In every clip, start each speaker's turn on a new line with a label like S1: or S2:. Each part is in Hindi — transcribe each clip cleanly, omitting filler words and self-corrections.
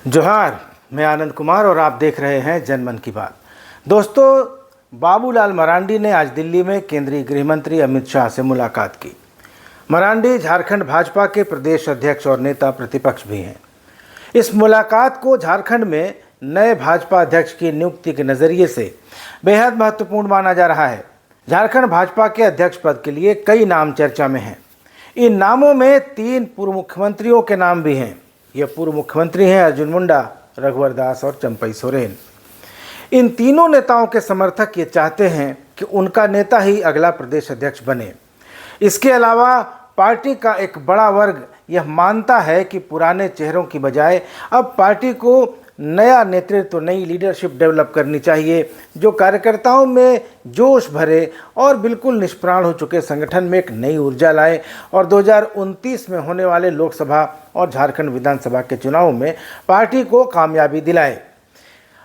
S1: जोहार, मैं आनंद कुमार और आप देख रहे हैं जनमन की बात। दोस्तों, बाबूलाल मरांडी ने आज दिल्ली में केंद्रीय गृह मंत्री अमित शाह से मुलाकात की। मरांडी झारखंड भाजपा के प्रदेश अध्यक्ष और नेता प्रतिपक्ष भी हैं। इस मुलाकात को झारखंड में नए भाजपा अध्यक्ष की नियुक्ति के नज़रिए से बेहद महत्वपूर्ण माना जा रहा है। झारखंड भाजपा के अध्यक्ष पद के लिए कई नाम चर्चा में हैं। इन नामों में 3 पूर्व मुख्यमंत्रियों के नाम भी हैं। ये पूर्व मुख्यमंत्री हैं अर्जुन मुंडा, रघुवर दास और चंपई सोरेन। इन तीनों नेताओं के समर्थक ये चाहते हैं कि उनका नेता ही अगला प्रदेश अध्यक्ष बने। इसके अलावा पार्टी का एक बड़ा वर्ग यह मानता है कि पुराने चेहरों की बजाय अब पार्टी को नया नेतृत्व, नई लीडरशिप डेवलप करनी चाहिए, जो कार्यकर्ताओं में जोश भरे और बिल्कुल निष्प्राण हो चुके संगठन में एक नई ऊर्जा लाए और 2029 में होने वाले लोकसभा और झारखंड विधानसभा के चुनाव में पार्टी को कामयाबी दिलाए।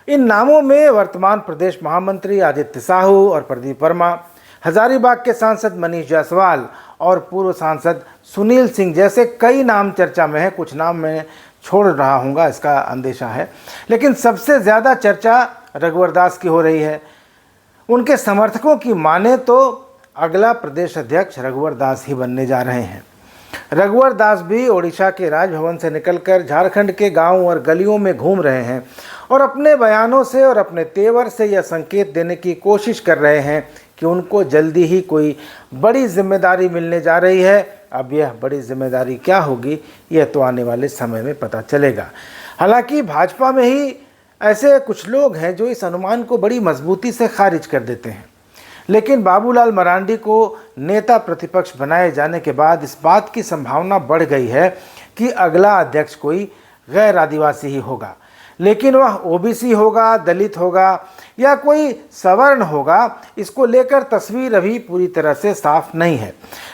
S1: इन नामों में वर्तमान प्रदेश महामंत्री आदित्य साहू और प्रदीप वर्मा, हजारीबाग के सांसद मनीष जायसवाल और पूर्व सांसद सुनील सिंह जैसे कई नाम चर्चा में हैं। कुछ नाम मैं छोड़ रहा हूँगा, इसका अंदेशा है, लेकिन सबसे ज़्यादा चर्चा रघुवर दास की हो रही है। उनके समर्थकों की माने तो अगला प्रदेश अध्यक्ष रघुवर दास ही बनने जा रहे हैं। रघुवर दास भी ओडिशा के राजभवन से निकलकर झारखंड के गांव और गलियों में घूम रहे हैं और अपने बयानों से और अपने तेवर से यह संकेत देने की कोशिश कर रहे हैं कि उनको जल्दी ही कोई बड़ी जिम्मेदारी मिलने जा रही है। अब यह बड़ी जिम्मेदारी क्या होगी, यह तो आने वाले समय में पता चलेगा। हालांकि भाजपा में ही ऐसे कुछ लोग हैं जो इस अनुमान को बड़ी मजबूती से खारिज कर देते हैं, लेकिन बाबूलाल मरांडी को नेता प्रतिपक्ष बनाए जाने के बाद इस बात की संभावना बढ़ गई है कि अगला अध्यक्ष कोई गैर आदिवासी ही होगा, लेकिन वह ओबीसी होगा, दलित होगा या कोई सवर्ण होगा, इसको लेकर तस्वीर अभी पूरी तरह से साफ नहीं है।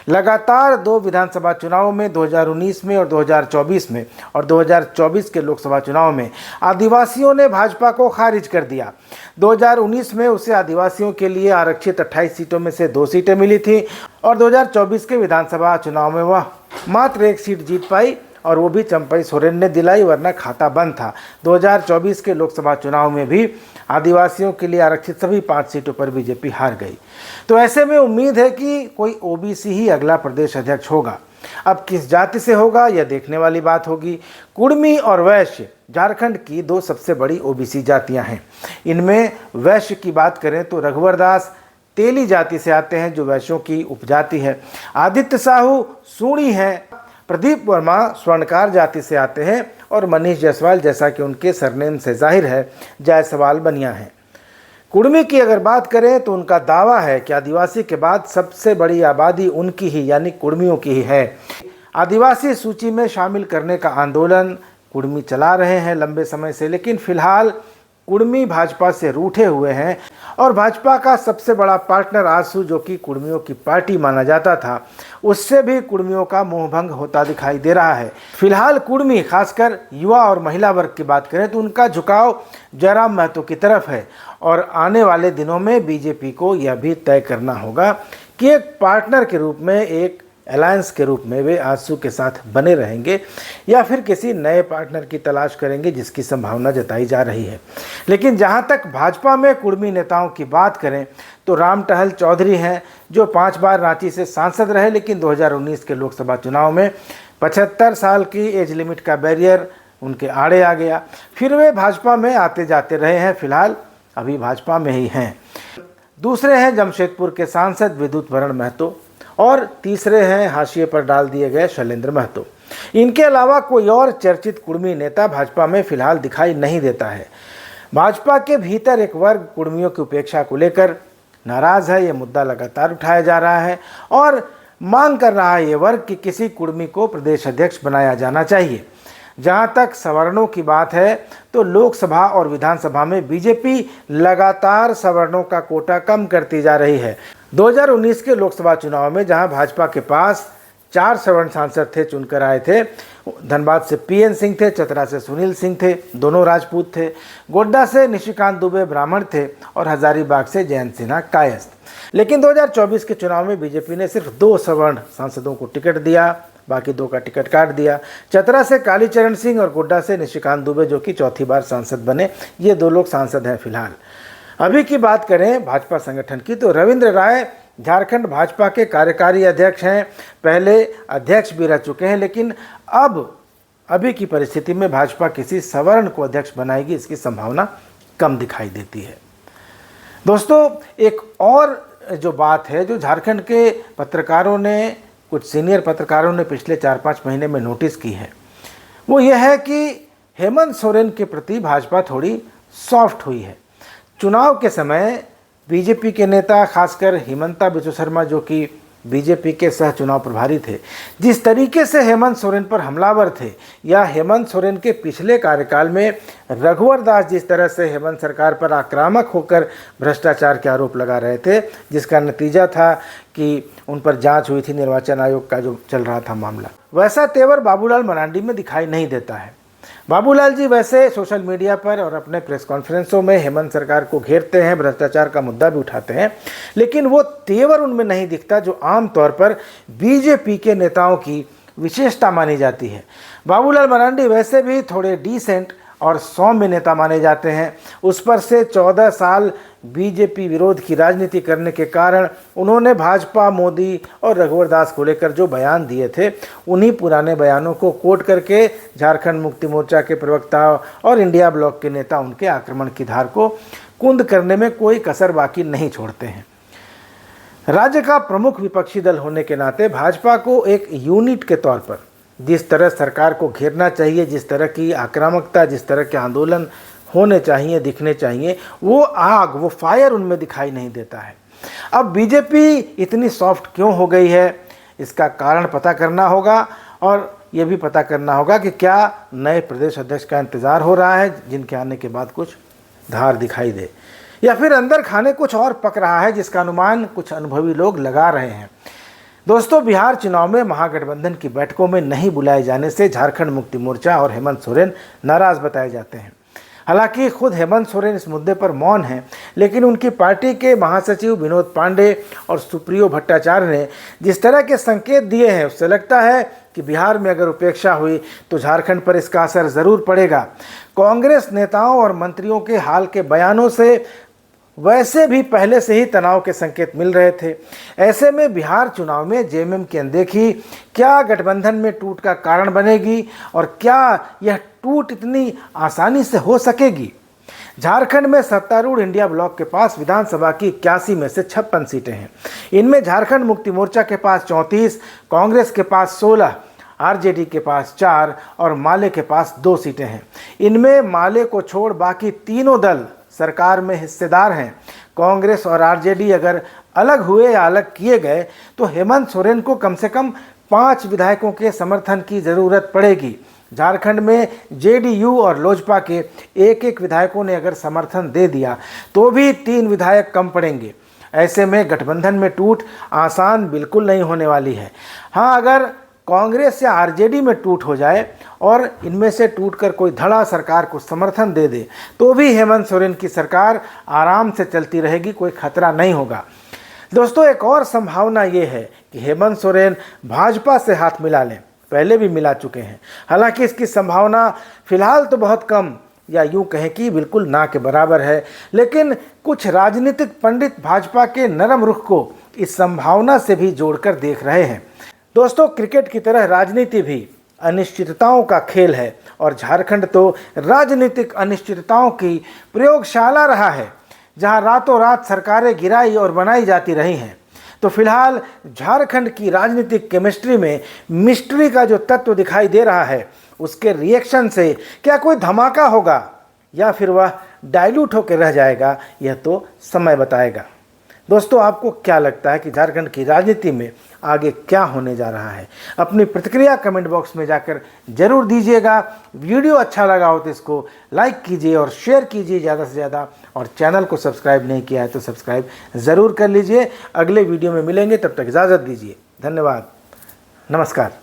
S1: लगातार 2 विधानसभा चुनावों में 2019 में और 2024 में और 2024 के लोकसभा चुनाव में आदिवासियों ने भाजपा को खारिज कर दिया। 2019 में उसे आदिवासियों के लिए आरक्षित 28 सीटों में से 2 सीटें मिली थी और 2024 के विधानसभा चुनाव में वह मात्र 1 सीट जीत पाई और वो भी चंपई सोरेन ने दिलाई, वरना खाता बंद था। 2024 के लोकसभा चुनाव में भी आदिवासियों के लिए आरक्षित सभी 5 सीटों पर बीजेपी हार गई। तो ऐसे में उम्मीद है कि कोई ओबीसी ही अगला प्रदेश अध्यक्ष होगा। अब किस जाति से होगा यह देखने वाली बात होगी। कुर्मी और वैश्य झारखंड की 2 सबसे बड़ी ओबीसी जातियां हैं। इनमें वैश्य की बात करें तो रघुवर दास तेली जाति से आते हैं, जो वैश्यों की उपजाति है। आदित्य साहू सूणी हैं। प्रदीप वर्मा स्वर्णकार जाति से आते हैं और मनीष जायसवाल, जैसा कि उनके सरनेम से जाहिर है, जायसवाल बनिया हैं। कुर्मी की अगर बात करें तो उनका दावा है कि आदिवासी के बाद सबसे बड़ी आबादी उनकी ही यानी कुर्मियों की ही है। आदिवासी सूची में शामिल करने का आंदोलन कुर्मी चला रहे हैं लंबे समय से, लेकिन फिलहाल कुर्मी भाजपा से रूठे हुए हैं और भाजपा का सबसे बड़ा पार्टनर आजसू, जो कि कुर्मियों की पार्टी माना जाता था, उससे भी कुर्मियों का मोहभंग होता दिखाई दे रहा है। फिलहाल कुर्मी, खासकर युवा और महिला वर्ग की बात करें तो उनका झुकाव जयराम महतो की तरफ है और आने वाले दिनों में बीजेपी को यह भी तय करना होगा कि एक पार्टनर के रूप में, एक अलायंस के रूप में वे आजसू के साथ बने रहेंगे या फिर किसी नए पार्टनर की तलाश करेंगे, जिसकी संभावना जताई जा रही है। लेकिन जहां तक भाजपा में कुर्मी नेताओं की बात करें तो राम टहल चौधरी हैं, जो 5 बार रांची से सांसद रहे, लेकिन 2019 के लोकसभा चुनाव में 75 साल की एज लिमिट का बैरियर उनके आड़े आ गया। फिर वे भाजपा में आते जाते रहे हैं, फिलहाल अभी भाजपा में ही हैं। दूसरे हैं जमशेदपुर के सांसद विद्युत वरण महतो और तीसरे हैं हाशिए पर डाल दिए गए शैलेंद्र महतो। इनके अलावा कोई और चर्चित कुर्मी नेता भाजपा में फिलहाल दिखाई नहीं देता है। भाजपा के भीतर एक वर्ग कुर्मियों की उपेक्षा को लेकर नाराज है। ये मुद्दा लगातार उठाया जा रहा है और मांग कर रहा है ये वर्ग कि किसी कुर्मी को प्रदेश अध्यक्ष बनाया जाना चाहिए। जहाँ तक सवर्णों की बात है तो लोकसभा और विधानसभा में बीजेपी लगातार सवर्णों का कोटा कम करती जा रही है। 2019 के लोकसभा चुनाव में जहां भाजपा के पास 4 सवर्ण सांसद थे, चुनकर आए थे। धनबाद से पीएन सिंह थे, चतरा से सुनील सिंह थे, दोनों राजपूत थे। गोड्डा से निशिकांत दुबे ब्राह्मण थे और हजारीबाग से जयंत सिन्हा कायस्थ। लेकिन 2024 के चुनाव में बीजेपी ने सिर्फ 2 सवर्ण सांसदों को टिकट दिया बाकी 2 का टिकट काट दिया। चतरा से कालीचरण सिंह और गोड्डा से निशिकांत दुबे जो कि चौथी बार सांसद बने, ये 2 लोग सांसद हैं फिलहाल। अभी की बात करें भाजपा संगठन की तो रविंद्र राय झारखंड भाजपा के कार्यकारी अध्यक्ष हैं, पहले अध्यक्ष भी रह चुके हैं, लेकिन अभी की परिस्थिति में भाजपा किसी सवर्ण को अध्यक्ष बनाएगी इसकी संभावना कम दिखाई देती है। दोस्तों, एक और जो बात है जो झारखंड के पत्रकारों ने, कुछ सीनियर पत्रकारों ने पिछले 4-5 महीने में नोटिस की है, वो ये है कि हेमंत सोरेन के प्रति भाजपा थोड़ी सॉफ्ट हुई है। चुनाव के समय बीजेपी के नेता, खासकर हिमंता बिस्वा शर्मा जो कि बीजेपी के सह चुनाव प्रभारी थे, जिस तरीके से हेमंत सोरेन पर हमलावर थे, या हेमंत सोरेन के पिछले कार्यकाल में रघुवर दास जिस तरह से हेमंत सरकार पर आक्रामक होकर भ्रष्टाचार के आरोप लगा रहे थे, जिसका नतीजा था कि उन पर जांच हुई थी निर्वाचन आयोग का जो चल रहा था मामला, वैसा तेवर बाबूलाल मरांडी में दिखाई नहीं देता है। बाबूलाल जी वैसे सोशल मीडिया पर और अपने प्रेस कॉन्फ्रेंसों में हेमंत सरकार को घेरते हैं, भ्रष्टाचार का मुद्दा भी उठाते हैं, लेकिन वो तेवर उनमें नहीं दिखता जो आमतौर पर बीजेपी के नेताओं की विशेषता मानी जाती है। बाबूलाल मरांडी वैसे भी थोड़े डिसेंट और सौम्य नेता माने जाते हैं। उस पर से 14 साल बीजेपी विरोध की राजनीति करने के कारण उन्होंने भाजपा, मोदी और रघुवर दास को लेकर जो बयान दिए थे, उन्हीं पुराने बयानों को कोट करके झारखंड मुक्ति मोर्चा के प्रवक्ता और इंडिया ब्लॉक के नेता उनके आक्रमण की धार को कुंद करने में कोई कसर बाकी नहीं छोड़ते हैं। राज्य का प्रमुख विपक्षी दल होने के नाते भाजपा को एक यूनिट के तौर पर जिस तरह सरकार को घेरना चाहिए, जिस तरह की आक्रामकता, जिस तरह के आंदोलन होने चाहिए, दिखने चाहिए, वो आग, वो फायर उनमें दिखाई नहीं देता है। अब बीजेपी इतनी सॉफ्ट क्यों हो गई है, इसका कारण पता करना होगा, और ये भी पता करना होगा कि क्या नए प्रदेश अध्यक्ष का इंतज़ार हो रहा है जिनके आने के बाद कुछ धार दिखाई दे, या फिर अंदर खाने कुछ और पक रहा है जिसका अनुमान कुछ अनुभवी लोग लगा रहे हैं। दोस्तों, बिहार चुनाव में महागठबंधन की बैठकों में नहीं बुलाए जाने से झारखंड मुक्ति मोर्चा और हेमंत सोरेन नाराज बताए जाते हैं। हालांकि खुद हेमंत सोरेन इस मुद्दे पर मौन हैं, लेकिन उनकी पार्टी के महासचिव विनोद पांडे और सुप्रियो भट्टाचार्य ने जिस तरह के संकेत दिए हैं, उससे लगता है कि बिहार में अगर उपेक्षा हुई तो झारखंड पर इसका असर ज़रूर पड़ेगा। कांग्रेस नेताओं और मंत्रियों के हाल के बयानों से वैसे भी पहले से ही तनाव के संकेत मिल रहे थे। ऐसे में बिहार चुनाव में जेएमएम की अनदेखी क्या गठबंधन में टूट का कारण बनेगी, और क्या यह टूट इतनी आसानी से हो सकेगी? झारखंड में सत्तारूढ़ इंडिया ब्लॉक के पास विधानसभा की 81 में से 56 सीटें हैं। इनमें झारखंड मुक्ति मोर्चा के पास 34, कांग्रेस के पास 16, आरजेडी के पास 4 और माले के पास 2 सीटें हैं। इनमें माले को छोड़ बाकी तीनों दल सरकार में हिस्सेदार हैं। कांग्रेस और आरजेडी अगर अलग हुए या अलग किए गए तो हेमंत सोरेन को कम से कम 5 विधायकों के समर्थन की ज़रूरत पड़ेगी। झारखंड में जेडीयू और लोजपा के एक विधायकों ने अगर समर्थन दे दिया तो भी 3 विधायक कम पड़ेंगे। ऐसे में गठबंधन में टूट आसान बिल्कुल नहीं होने वाली है। हाँ, अगर कांग्रेस या आरजेडी में टूट हो जाए और इनमें से टूटकर कोई धड़ा सरकार को समर्थन दे दे तो भी हेमंत सोरेन की सरकार आराम से चलती रहेगी, कोई खतरा नहीं होगा। दोस्तों, एक और संभावना ये है कि हेमंत सोरेन भाजपा से हाथ मिला लें, पहले भी मिला चुके हैं। हालांकि इसकी संभावना फिलहाल तो बहुत कम, या यूँ कहें कि बिल्कुल ना के बराबर है, लेकिन कुछ राजनीतिक पंडित भाजपा के नरम रुख को इस संभावना से भी जोड़कर देख रहे हैं। दोस्तों, क्रिकेट की तरह राजनीति भी अनिश्चितताओं का खेल है, और झारखंड तो राजनीतिक अनिश्चितताओं की प्रयोगशाला रहा है, जहां रातों रात सरकारें गिराई और बनाई जाती रही हैं। तो फिलहाल झारखंड की राजनीतिक केमिस्ट्री में मिस्ट्री का जो तत्व दिखाई दे रहा है, उसके रिएक्शन से क्या कोई धमाका होगा या फिर वह डाइल्यूट होकर रह जाएगा, यह तो समय बताएगा। दोस्तों, आपको क्या लगता है कि झारखंड की राजनीति में आगे क्या होने जा रहा है? अपनी प्रतिक्रिया कमेंट बॉक्स में जाकर जरूर दीजिएगा। वीडियो अच्छा लगा हो तो इसको लाइक कीजिए और शेयर कीजिए ज़्यादा से ज़्यादा, और चैनल को सब्सक्राइब नहीं किया है तो सब्सक्राइब ज़रूर कर लीजिए। अगले वीडियो में मिलेंगे, तब तक इजाज़त दीजिए। धन्यवाद, नमस्कार।